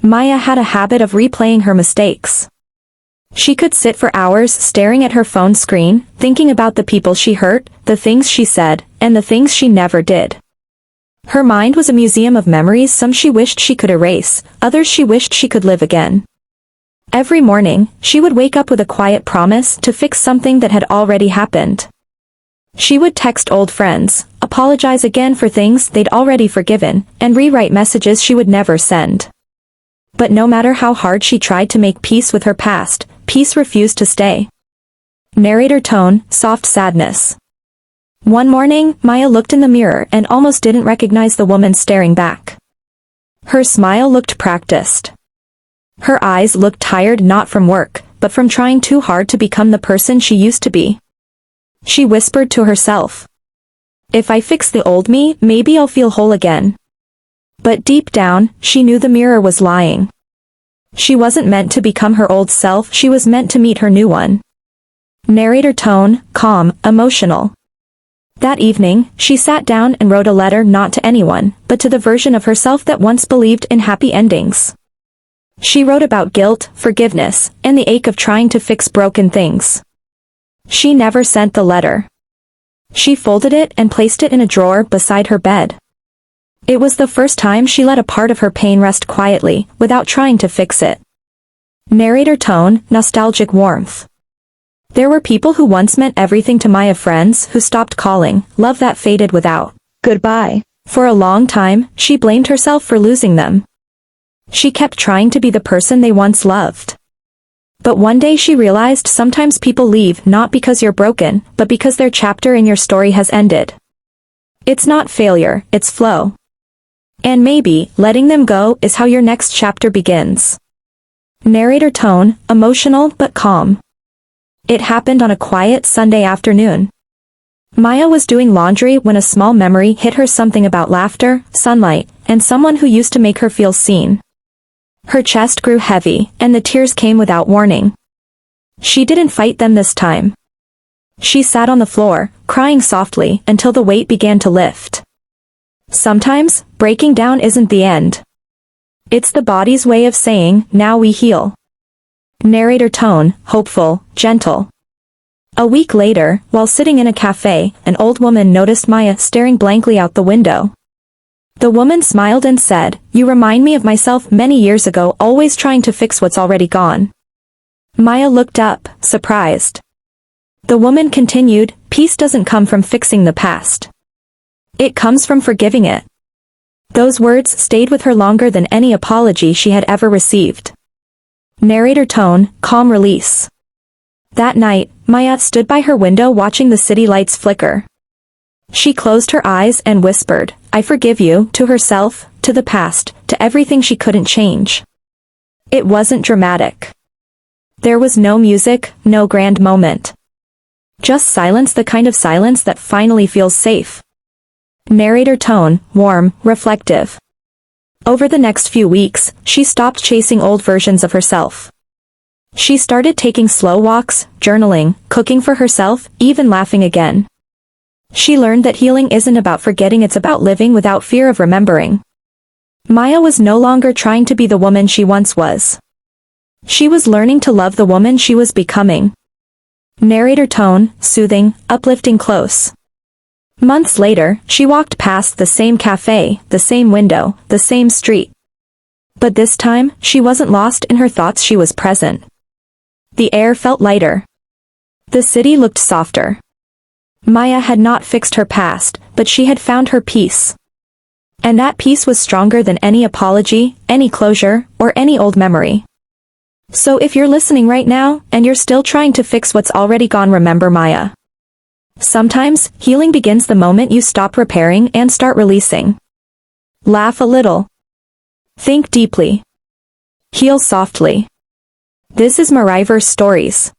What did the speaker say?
Maya had a habit of replaying her mistakes. She could sit for hours staring at her phone screen, thinking about the people she hurt, the things she said, and the things she never did. Her mind was a museum of memories, some she wished she could erase, others she wished she could live again. Every morning, she would wake up with a quiet promise to fix something that had already happened. She would text old friends, apologize again for things they'd already forgiven, and rewrite messages she would never send. But no matter how hard she tried to make peace with her past, peace refused to stay. Narrator tone, soft sadness. One morning, Maya looked in the mirror and almost didn't recognize the woman staring back. Her smile looked practiced. Her eyes looked tired, not from work, but from trying too hard to become the person she used to be. She whispered to herself, "If I fix the old me, maybe I'll feel whole again." But deep down, she knew the mirror was lying. She wasn't meant to become her old self, she was meant to meet her new one. Narrator tone, calm, emotional. That evening, she sat down and wrote a letter not to anyone, but to the version of herself that once believed in happy endings. She wrote about guilt, forgiveness, and the ache of trying to fix broken things. She never sent the letter. She folded it and placed it in a drawer beside her bed. It was the first time she let a part of her pain rest quietly, without trying to fix it. Narrator tone, nostalgic warmth. There were people who once meant everything to Maya, friends who stopped calling, love that faded without goodbye. For a long time, she blamed herself for losing them. She kept trying to be the person they once loved. But one day she realized sometimes people leave not because you're broken, but because their chapter in your story has ended. It's not failure, it's flow. And maybe, letting them go is how your next chapter begins. Narrator tone, emotional but calm. It happened on a quiet Sunday afternoon. Maya was doing laundry when a small memory hit her, something about laughter, sunlight, and someone who used to make her feel seen. Her chest grew heavy, and the tears came without warning. She didn't fight them this time. She sat on the floor, crying softly, until the weight began to lift. Sometimes, breaking down isn't the end. It's the body's way of saying, now we heal. Narrator tone, hopeful, gentle. A week later, while sitting in a cafe, an old woman noticed Maya staring blankly out the window. The woman smiled and said, "You remind me of myself many years ago, always trying to fix what's already gone." Maya looked up, surprised. The woman continued, "Peace doesn't come from fixing the past. It comes from forgiving it." Those words stayed with her longer than any apology she had ever received. Narrator tone, calm release. That night, Maya stood by her window watching the city lights flicker. She closed her eyes and whispered, "I forgive you," to herself, to the past, to everything she couldn't change. It wasn't dramatic. There was no music, no grand moment. Just silence, the kind of silence that finally feels safe. Narrator tone, warm, reflective. Over the next few weeks, she stopped chasing old versions of herself. She started taking slow walks, journaling, cooking for herself, even laughing again. She learned that healing isn't about forgetting, it's about living without fear of remembering. Maya was no longer trying to be the woman she once was. She was learning to love the woman she was becoming. Narrator tone, soothing, uplifting, close. Months later, she walked past the same cafe, the same window, the same street. But this time, she wasn't lost in her thoughts, she was present. The air felt lighter. The city looked softer. Maya had not fixed her past, but she had found her peace. And that peace was stronger than any apology, any closure, or any old memory. So if you're listening right now, and you're still trying to fix what's already gone, remember Maya. Sometimes, healing begins the moment you stop repairing and start releasing. Laugh a little. Think deeply. Heal softly. This is MaraiVerse Stories.